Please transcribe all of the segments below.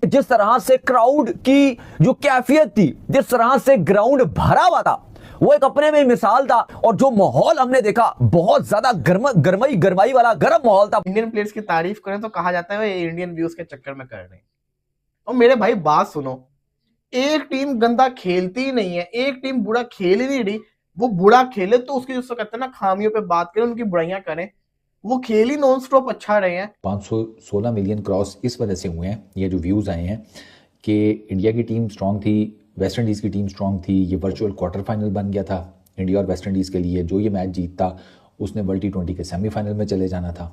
जिस तरह से क्राउड की जो कैफियत थी, जिस तरह से ग्राउंड भरा हुआ था, वो एक अपने में मिसाल था। और जो माहौल हमने देखा, बहुत ज्यादा गरमाई वाला गर्म माहौल था। इंडियन प्लेयर्स की तारीफ करें तो कहा जाता है ये इंडियन व्यूज के चक्कर में कर रहे हैं। और मेरे भाई बात सुनो, एक टीम गंदा खेलती ही नहीं है, एक टीम बुरा खेल ही नहीं रही। वो बुरा खेले तो उसकी जिसको कहते हैं ना खामियों पे बात करें, उनकी बुराइयां करें। वो खेल ही नॉन स्टॉप अच्छा रहे हैं। 516 मिलियन क्रॉस इस वजह से हुए हैं, ये जो व्यूज़ आए हैं कि इंडिया की टीम स्ट्रांग थी, वेस्ट इंडीज़ की टीम स्ट्रांग थी। ये वर्चुअल क्वार्टर फाइनल बन गया था इंडिया और वेस्ट इंडीज़ के लिए। जो ये मैच जीतता उसने वर्ल्ड T20 के सेमीफाइनल में चले जाना था।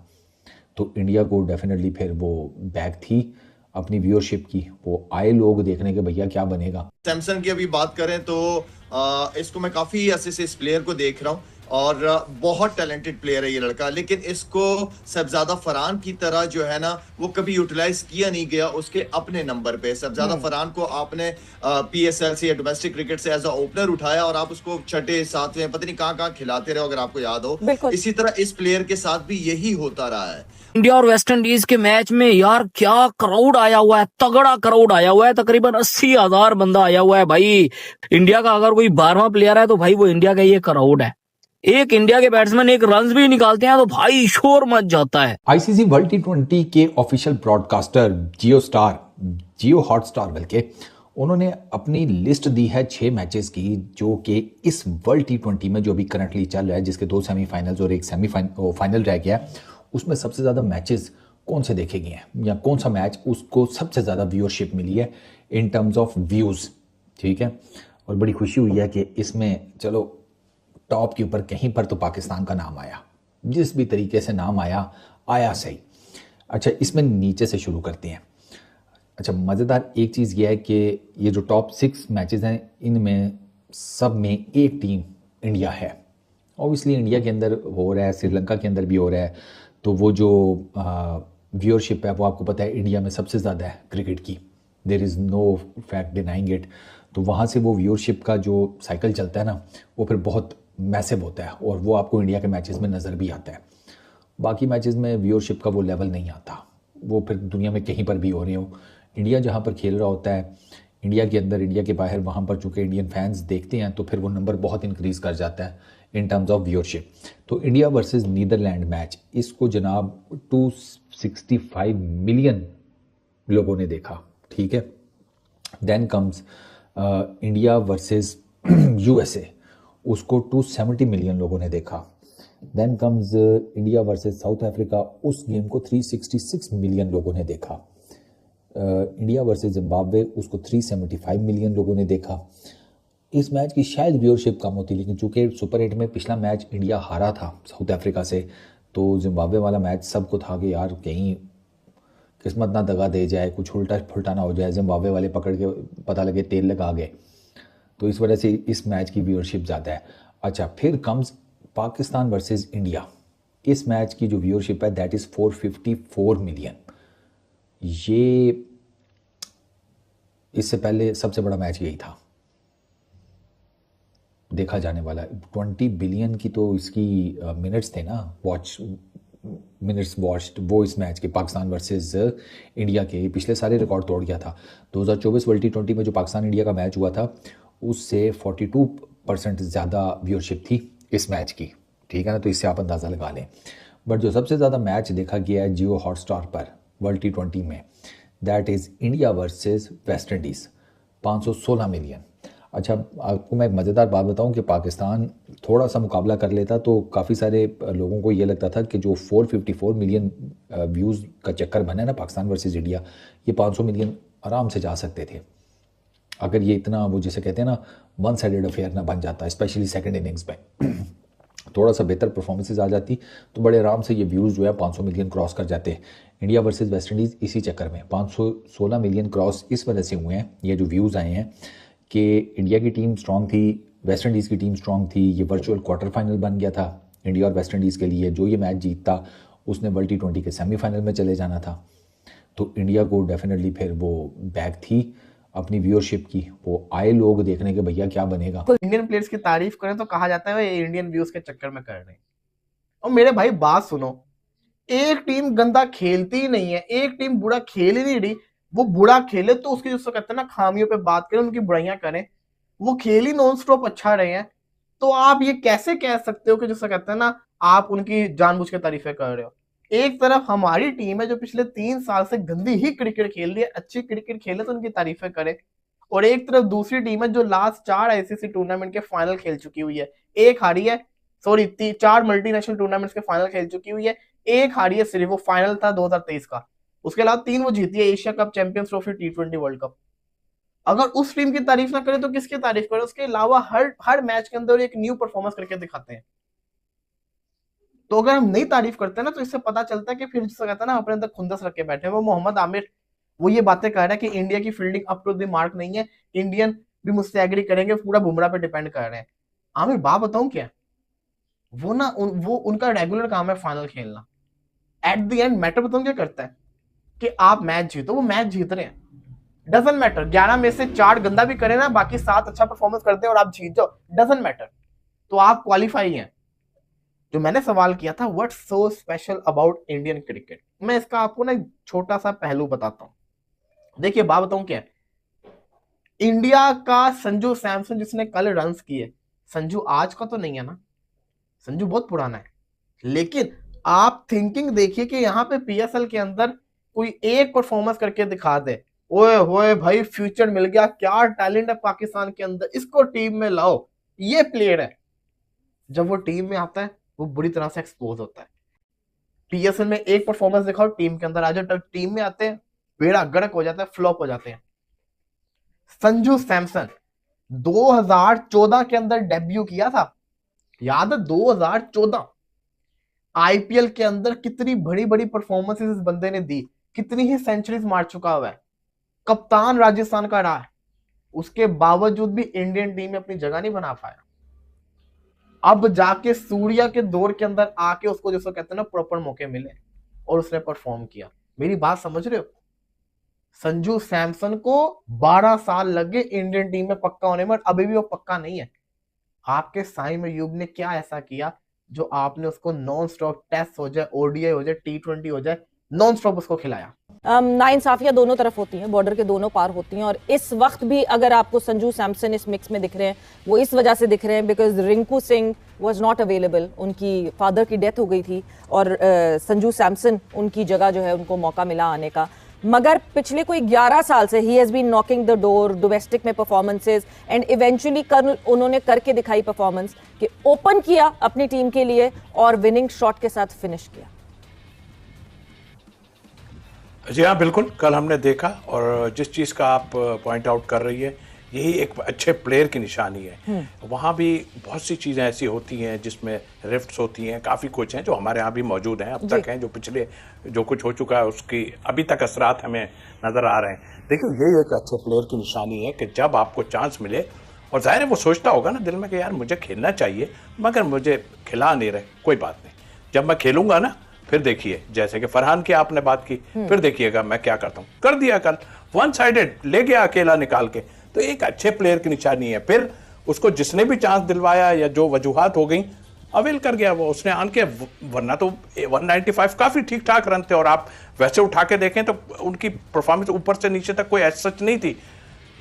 तो इंडिया को डेफिनेटली फिर वो बैक थी अपनी व्यूअरशिप की। वो आए लोग देखने के भैया क्या बनेगा। सैमसन की अभी बात करें तो इसको मैं काफी अरसे से इस प्लेयर को देख रहा हूँ और बहुत टैलेंटेड प्लेयर है ये लड़का, लेकिन इसको सबजादा फरहान की तरह जो है ना वो कभी यूटिलाइज किया नहीं गया उसके अपने नंबर पे। सबजादा फरहान को आपने PSL से या डोमेस्टिक क्रिकेट से एज अ ओपनर उठाया और आप उसको छठे सातवें पता नहीं कहाँ खिलाते रहे, अगर आपको याद हो। इसी तरह इस प्लेयर के साथ भी यही होता रहा है। इंडिया और वेस्ट इंडीज के मैच में यार क्या क्राउड आया हुआ है, तगड़ा क्राउड आया हुआ है। तकरीबन 80,000 बंदा आया हुआ है भाई। इंडिया का अगर कोई 12वां प्लेयर है तो भाई वो इंडिया का ये क्राउड है। एक इंडिया के बैट्समैन एक रन भी निकालते हैं तो भाई शोर मच जाता है। ICC वर्ल्ड T20 के ऑफिशियल ब्रॉडकास्टर जियो हॉटस्टार बल्कि उन्होंने अपनी लिस्ट दी है 6 मैचेस की जो कि इस वर्ल्ड T20 में जो अभी करंटली चल रहा है, जिसके 2 सेमीफाइनल्स और एक फाइनल रह गया है, उसमें सबसे ज़्यादा मैचेस कौन से देखे गए हैं या कौन सा मैच उसको सबसे ज़्यादा व्यूअरशिप मिली है इन टर्म्स ऑफ व्यूज़। ठीक है, और बड़ी खुशी हुई है कि इसमें चलो टॉप के ऊपर कहीं पर तो पाकिस्तान का नाम आया। जिस भी तरीके से नाम आया सही। अच्छा, इसमें नीचे से शुरू करते हैं। अच्छा, मज़ेदार एक चीज़ यह है कि ये जो टॉप 6 मैचेस हैं इनमें सब में एक टीम इंडिया है। ऑब्वियसली इंडिया के अंदर हो रहा है, श्रीलंका के अंदर भी हो रहा है। तो वो जो व्यूअरशिप है वो आपको पता है इंडिया में सबसे ज़्यादा है क्रिकेट की। There is no fact denying it. तो वहाँ से वो व्यूअरशिप का जो साइकिल चलता है ना वो फिर बहुत मैसिव होता है और वो आपको इंडिया के मैचेस में नज़र भी आता है। बाकी मैचेस में व्यूअरशिप का वो लेवल नहीं आता, वो फिर दुनिया में कहीं पर भी हो रहे हो। इंडिया जहाँ पर खेल रहा होता है, इंडिया के अंदर, इंडिया के बाहर, वहाँ पर चूँकि इंडियन फैंस देखते हैं तो फिर वो नंबर बहुत इंक्रीज़ कर जाता है इन टर्म्स ऑफ व्यूअरशिप। तो इंडिया वर्सेस नीदरलैंड मैच, इसको जनाब 265 मिलियन लोगों ने देखा। ठीक है, then comes India versus USA, उसको 270 मिलियन लोगों ने देखा। Then comes India versus South Africa, उस गेम को 366 मिलियन लोगों ने देखा। इंडिया वर्सेस जिम्बाब्वे, उसको 375 मिलियन लोगों ने देखा। इस मैच की शायद व्यूअरशिप कम होती, लेकिन चूंकि सुपर 8 में पिछला मैच इंडिया हारा था साउथ अफ्रीका से, तो जिम्बाब्वे वाला मैच सबको था कि यार कहीं किस्मत ना दगा दे जाए, कुछ उल्टा फुल्टा ना हो जाए, जिम्बाब्वे वाले पकड़ के पता लगे तेल लगा गए। तो इस वजह से इस मैच की व्यूअरशिप ज़्यादा है। अच्छा, फिर कम्स पाकिस्तान वर्सेस इंडिया। इस मैच की जो व्यूअरशिप है दैट इज़ 454 मिलियन। ये इससे पहले सबसे बड़ा मैच यही था देखा जाने वाला। 20 बिलियन की तो इसकी मिनट्स थे ना, मिनट्स वॉच्ड, वो इस मैच के पाकिस्तान वर्सेस इंडिया के पिछले सारे रिकॉर्ड तोड़ गया था। 2024 वर्ल्ड T20 में जो पाकिस्तान इंडिया का मैच हुआ था उससे 42% ज़्यादा व्यूअरशिप थी इस मैच की। ठीक है ना, तो इससे आप अंदाज़ा लगा लें। बट जो सबसे ज़्यादा मैच देखा गया है जियो हॉटस्टार पर वर्ल्ड T20 में, that is India versus West Indies, 516 million. अच्छा, आपको मैं एक मज़ेदार बात बताऊं कि पाकिस्तान थोड़ा सा मुकाबला कर लेता तो काफ़ी सारे लोगों को ये लगता था कि जो 454 मिलियन व्यूज़ का चक्कर बना है ना पाकिस्तान वर्सेस इंडिया, ये 500 मिलियन आराम से जा सकते थे अगर ये इतना, वो जिसे कहते हैं ना, वन साइडेड अफेयर ना बन जाता, स्पेशली सेकंड इनिंग्स में थोड़ा सा बेहतर परफॉर्मेंसेज आ जाती तो बड़े आराम से ये व्यूज़ जो है 500 मिलियन क्रॉस कर जाते। इंडिया वर्सेस वेस्ट इंडीज़ इसी चक्कर में 516 मिलियन क्रॉस इस वजह से हुए हैं, ये जो व्यूज़ आए हैं कि इंडिया की टीम स्ट्रांग थी, वेस्ट इंडीज़ की टीम स्ट्रांग थी। ये वर्चुअल क्वार्टर फाइनल बन गया था इंडिया और वेस्ट इंडीज़ के लिए। जो ये मैच जीतता उसने वर्ल्ड T20 के सेमीफाइनल में चले जाना था। तो इंडिया को डेफिनेटली फिर वो बैक थी अपनी व्यूअरशिप की। वो आए लोग देखने के भैया क्या बनेगा। तो इंडियन प्लेयर्स की तारीफ करें तो कहा जाता है ये इंडियन व्यूज के चक्कर में कर रहे हैं। और मेरे भाई बात सुनो, एक टीम गंदा खेलती ही नहीं है, एक टीम बुरा खेल ही नहीं रही। वो बुरा खेले तो उसकी जिसको कहते हैं ना खामियों पे बात करें, उनकी बुराइयां करें। वो खेल ही नॉन स्टॉप अच्छा रहे हैं, तो आप ये कैसे कह सकते हो कि जिसको कहते हैं ना आप उनकी जानबूझ के तारीफें कर रहे हो। एक तरफ हमारी टीम है जो पिछले 3 साल से गंदी ही क्रिकेट खेल रही है, अच्छी क्रिकेट खेले तो उनकी तारीफें करे, और एक तरफ दूसरी टीम है जो लास्ट 4 आईसीसी टूर्नामेंट के फाइनल खेल चुकी हुई है, एक हारी है, सॉरी 4 मल्टीनेशनल टूर्नामेंट्स के फाइनल खेल चुकी हुई है, एक हारी है सिर्फ, वो फाइनल था 2023 का, उसके अलावा 3 वो जीती है, Asia cup, champions trophy, T20 world cup. अगर उस टीम की तारीफ ना करें तो किसकी तारीफ करें? उसके अलावा हर मैच के अंदर एक न्यू परफॉर्मेंस करके दिखाते हैं। तो अगर हम नहीं तारीफ करते ना तो इससे पता चलता है कि फिर जिसका कहता है ना अपने अंदर खुंदस रख के बैठे हैं। वो मोहम्मद आमिर वो ये बातें कह रहा है कि इंडिया की fielding up to the mark नहीं है, इंडियन भी मुझसे एग्री करेंगे, पूरा बुमराह पे डिपेंड कर रहे हैं। आमिर बात बताऊं क्या, वो ना वो उनका रेगुलर काम है फाइनल खेलना। एट द एंड मैटर बताऊं क्या करता है कि आप मैच जीतो, वो मैच जीत रहे हैं, डजंट मैटर 11 में से 4 गंदा भी करें ना, बाकी 7 अच्छा परफॉर्मेंस करते हैं और आप जीत जाओ, डजंट मैटर, तो आप क्वालिफाई हैं। जो मैंने सवाल किया था what's so special about Indian cricket, मैं इसका आपको ना छोटा सा पहलू बताता हूं। देखिए बात बताऊं क्या, इंडिया का संजू सैमसन जिसने कल रन्स किए, संजू आज का तो नहीं है ना, संजू बहुत पुराना है, लेकिन आप थिंकिंग देखिए कि यहाँ पे पीएसएल के अंदर कोई एक परफॉर्मेंस करके दिखा दे, ओए होए भाई फ्यूचर मिल गया, क्या टैलेंट है पाकिस्तान के अंदर, इसको टीम में लाओ, ये प्लेयर है। जब वो टीम में आता है वो बुरी तरह से एक्सपोज होता है। पीएसएल में एक परफॉर्मेंस दिखाओ, टीम के अंदर आ जाओ, टीम में आते हैं बेड़ा गर्क हो जाता है, फ्लॉप हो जाते हैं। संजू सैमसन 2014 के अंदर डेब्यू किया था, याद है 2014, आईपीएल के अंदर कितनी बड़ी बड़ी परफॉर्मेंसेस इस बंदे ने दी, कितनी ही सेंचुरीज मार चुका हुआ है, कप्तान राजस्थान का रहा है, उसके बावजूद भी इंडियन टीम में अपनी जगह नहीं बना पाया। अब जाके सूर्या के दौर के अंदर आके उसको जैसे कहते हैं ना प्रॉपर मौके मिले और उसने परफॉर्म किया। मेरी बात समझ रहे हो, संजू सैमसन को 12 साल लगे इंडियन टीम में पक्का होने में, अभी भी वो पक्का नहीं है। आपके साइम अयूब ने क्या ऐसा किया जो आपने उसको नॉन स्टॉप टेस्ट हो जाए, ओडीआई हो जाए, T20 हो जाए, नॉन स्टॉप उसको खिलाया। नाइंसाफियां दोनों तरफ होती हैं, बॉर्डर के दोनों पार होती हैं, और इस वक्त भी अगर आपको संजू सैमसन इस मिक्स में दिख रहे हैं, वो इस वजह से दिख रहे हैं because Rinku Singh was not available, उनकी फादर की डेथ हो गई थी और संजू सैमसन उनकी जगह जो है उनको मौका मिला आने का। मगर पिछले कोई 11 साल से ही has been knocking the door domestic में परफॉर्मेंसेज एंड इवेंचुअली कल उन्होंने करके दिखाई परफॉर्मेंस कि ओपन किया अपनी टीम के लिए और विनिंग शॉट के साथ फिनिश किया। जी हाँ बिल्कुल, कल हमने देखा, और जिस चीज़ का आप पॉइंट आउट कर रही है यही एक अच्छे प्लेयर की निशानी है। वहाँ भी बहुत सी चीज़ें ऐसी होती हैं जिसमें रिफ्ट्स होती हैं, काफ़ी कुछ हैं जो हमारे यहाँ भी मौजूद हैं, अब तक हैं, जो पिछले जो कुछ हो चुका है उसकी अभी तक असरात हमें नज़र आ रहे हैं। देखिए यही एक अच्छे प्लेयर की निशानी है कि जब आपको चांस मिले, और जाहिर है वो सोचता होगा ना दिल में कि यार मुझे खेलना चाहिए मगर मुझे खिला नहीं रहे, कोई बात नहीं, जब मैं खेलूंगा ना फिर देखिए, जैसे कि फरहान की आपने बात की, फिर देखिएगा मैं क्या करता हूँ, कर दिया कल, वन साइडेड ले गया अकेला निकाल के, तो एक अच्छे प्लेयर की निशानी है। फिर उसको जिसने भी चांस दिलवाया या जो वजूहात हो गई अवेल कर गया वो, उसने आन के, वरना तो 195 काफी ठीक ठाक रन थे, और आप वैसे उठा के देखें तो उनकी परफॉर्मेंस ऊपर से नीचे तक कोई ऐसा सच नहीं थी।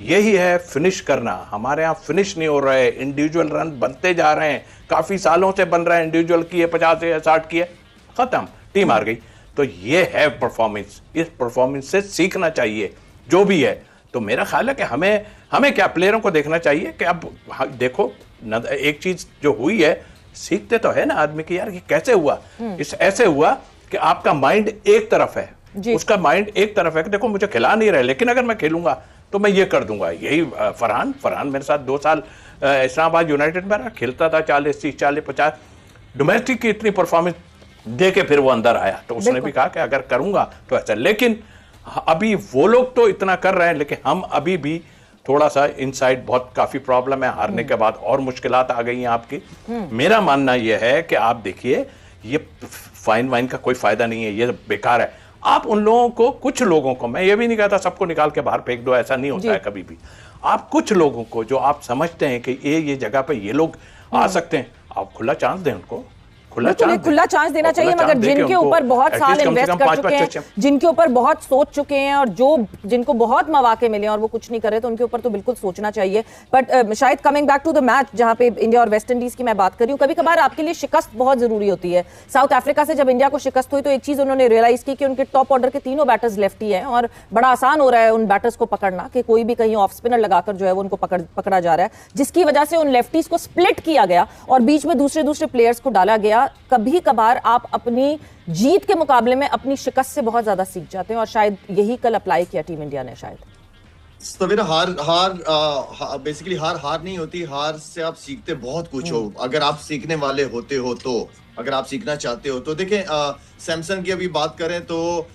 यही है फिनिश करना, हमारे यहाँ फिनिश नहीं हो रहे, इंडिविजुअल रन बनते जा रहे हैं, काफी सालों से बन रहे हैं, इंडिविजुअल किए 50 या 60 किए, खत्म, टीम हार गई। तो ये है परफॉर्मेंस, इस परफॉर्मेंस से सीखना चाहिए जो भी है। तो मेरा ख्याल है कि हमें क्या प्लेयरों को देखना चाहिए कि अब देखो एक चीज जो हुई है, सीखते तो है ना आदमी की, यार ये कैसे हुआ, इस ऐसे हुआ कि आपका माइंड एक तरफ है, उसका माइंड एक तरफ है कि देखो मुझे खिला नहीं रहे, लेकिन अगर मैं खेलूंगा तो मैं ये कर दूंगा। यही फरहान मेरे साथ 2 साल इस्लामाबाद यूनाइटेड में रहा, खेलता था 40-50, डोमेस्टिक की इतनी परफॉर्मेंस दे के फिर वो अंदर आया, तो उसने भी कहा कि अगर करूंगा तो ऐसा। लेकिन अभी वो लोग तो इतना कर रहे हैं, लेकिन हम अभी भी थोड़ा सा इनसाइड बहुत काफी प्रॉब्लम है, हारने के बाद और मुश्किलात आ गई हैं आपकी। मेरा मानना यह है कि आप देखिए ये फाइन वाइन का कोई फायदा नहीं है, ये बेकार है। आप उन लोगों को, कुछ लोगों को, मैं ये भी नहीं कहता सबको निकाल के बाहर फेंक दो, ऐसा नहीं होता है कभी भी। आप कुछ लोगों को जो आप समझते हैं कि ये जगह पे ये लोग आ सकते हैं, आप खुला चांस दें उनको, खुला बिल्कुल, चांस एक खुला चांस देना चाहिए, मगर जिनके ऊपर बहुत साल इन्वेस्ट कर चुके हैं, जिनके ऊपर बहुत सोच चुके हैं और जिनको बहुत मौके मिले और वो कुछ नहीं कर रहे, तो उनके ऊपर तो बिल्कुल सोचना चाहिए। बट शायद coming back to the match जहां पे इंडिया और वेस्ट इंडीज की मैं बात कर रही हूँ, कभी कभार आपके लिए शिकस्त बहुत जरूरी होती है। साउथ अफ्रीका से जब इंडिया को शिकस्त हुई तो एक चीज उन्होंने रियलाइज की कि उनके टॉप ऑर्डर के तीनों बैटर्स लेफ्टी हैं और बड़ा आसान हो रहा है उन बैटर्स को पकड़ना कि कोई भी कहीं ऑफ स्पिनर लगाकर जो है वो उनको पकड़ा जा रहा है, जिसकी वजह से उन लेफ्टीज को स्प्लिट किया गया और बीच में दूसरे प्लेयर्स को डाला गया। कभी कभार आप अपनी जीत के मुकाबले में अपनी शिकस्त से बहुत ज्यादा सीख जाते हैं और शायद यही कल अप्लाई किया टीम इंडिया ने। शायद सवेरा बेसिकली हार नहीं होती, हार से आप सीखते बहुत कुछ हो अगर आप सीखने वाले होते हो तो, अगर आप सीखना चाहते हो तो। देखें सैमसन की अभी बात करें तो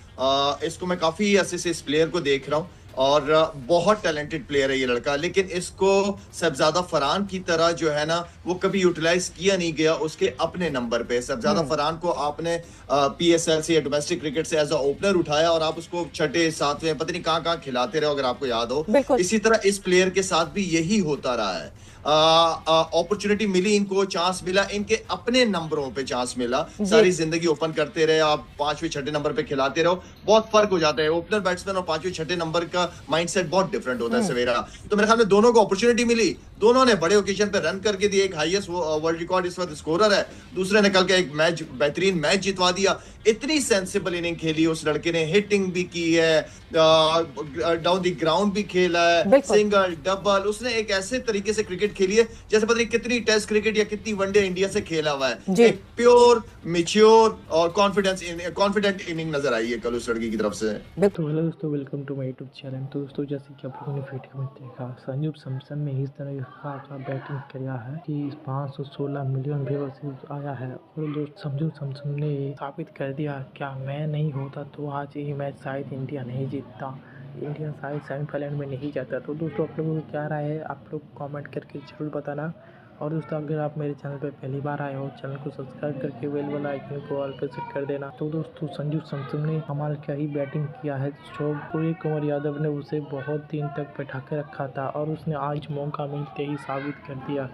इसको मैं काफी ऐसे से इस प्लेयर को देख रहा हूँ और बहुत टैलेंटेड प्लेयर है ये लड़का, लेकिन इसको सबज्यादा फरहान की तरह जो है ना वो कभी यूटिलाइज किया नहीं गया उसके अपने नंबर पे। सबज्यादा फरहान को आपने पीएसएल से या डोमेस्टिक क्रिकेट से एज अ ओपनर उठाया और आप उसको छठे सातवें पता नहीं कहाँ खिलाते रहे, अगर आपको याद हो। इसी तरह इस प्लेयर के साथ भी यही होता रहा है। अपॉर्चुनिटी मिली इनको, चांस मिला, इनके अपने नंबरों पे चांस मिला, सारी जिंदगी ओपन करते रहे, आप पांचवें छठे नंबर पे खिलाते रहो, बहुत फर्क हो जाता है। ओपनर बैट्समैन और पांचवें छठे नंबर का माइंडसेट बहुत डिफरेंट होता है सवेरा। तो मेरे ख्याल में दोनों को अपॉर्चुनिटी मिली, दोनों ने बड़े ओकेजन पे रन करके दिए, एक हाईएस्ट वर्ल्ड रिकॉर्ड इस वक्त स्कोरर है, दूसरे ने कल के एक मैच बेहतरीन मैच जितवा दिया। इतनी सेंसिबल इनिंग खेली उस लड़के ने, हिटिंग भी की है, डाउन द ग्राउंड भी खेला है, सिंगल डबल, उसने एक ऐसे तरीके से क्रिकेट खेली है जैसे पता नहीं कितनी टेस्ट क्रिकेट या कितनी वनडे इंडिया से खेला हुआ है। एक प्योर मैच्योर और कॉन्फिडेंट इनिंग नजर आई है कल उस लड़की की तरफ से। तो हेलो दोस्तों, welcome to my YouTube channel. तो दोस्तों जैसे कि आप लोगों ने वीडियो में देखा, संजू सैमसन ने इस तरह का बैटिंग किया है कि 516 मिलियन व्यूअर्स आया है। और दोस्त संजू सैमसन ने साबित कर दिया, क्या मैं नहीं होता तो आज ये मैच शायद इंडिया नहीं जीतता, इंडिया शायद सेमीफाइनल में नहीं जाता। तो दोस्तों आप लोगों को क्या राय है, आप लोग कमेंट करके जरूर बताना। और दोस्तों अगर आप मेरे चैनल पर पहली बार आए हो, चैनल को सब्सक्राइब करके बेल वाला आइकन को ऑल पे सेट कर देना। तो दोस्तों संजू सैमसन ने हमारा क्या ही बैटिंग किया है, सूर्य कुमार यादव ने उसे बहुत दिन तक बैठा के रखा था और उसने आज मौका मिलते ही साबित कर दिया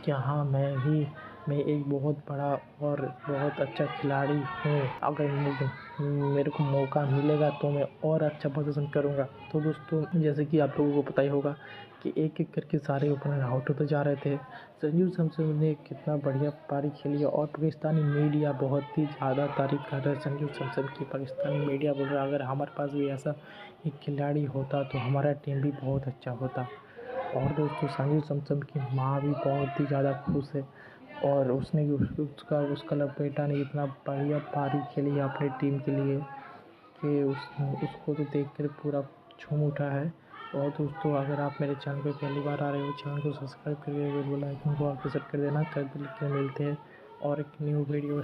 कि हाँ मैं एक बहुत बड़ा और बहुत अच्छा खिलाड़ी हूँ, अगर मेरे को मौका मिलेगा तो मैं और अच्छा प्रदर्शन करूँगा। तो दोस्तों जैसे कि आप लोगों को पता ही होगा कि एक एक करके सारे ओपनर आउट होते जा रहे थे। संजू सैमसन ने कितना बढ़िया पारी खेली है और पाकिस्तानी मीडिया बहुत ही ज़्यादा तारीफ कर रहा है संजू सैमसन की। पाकिस्तानी मीडिया बोल रहा है अगर हमारे पास भी ऐसा एक खिलाड़ी होता तो हमारा टीम भी बहुत अच्छा होता। और दोस्तों संजू सैमसन की माँ भी बहुत ही ज़्यादा खुश है और उसने उसका बेटा ने इतना बढ़िया पारी खेली है अपनी टीम के लिए कि उसको तो देखकर पूरा झूम उठा है। और दोस्तों अगर आप मेरे चैनल पे पहली बार आ रहे हो, चैनल को सब्सक्राइब करके बेल आइकन को ऑल पे सेट कर देना। कल मिलते हैं और एक न्यू वीडियो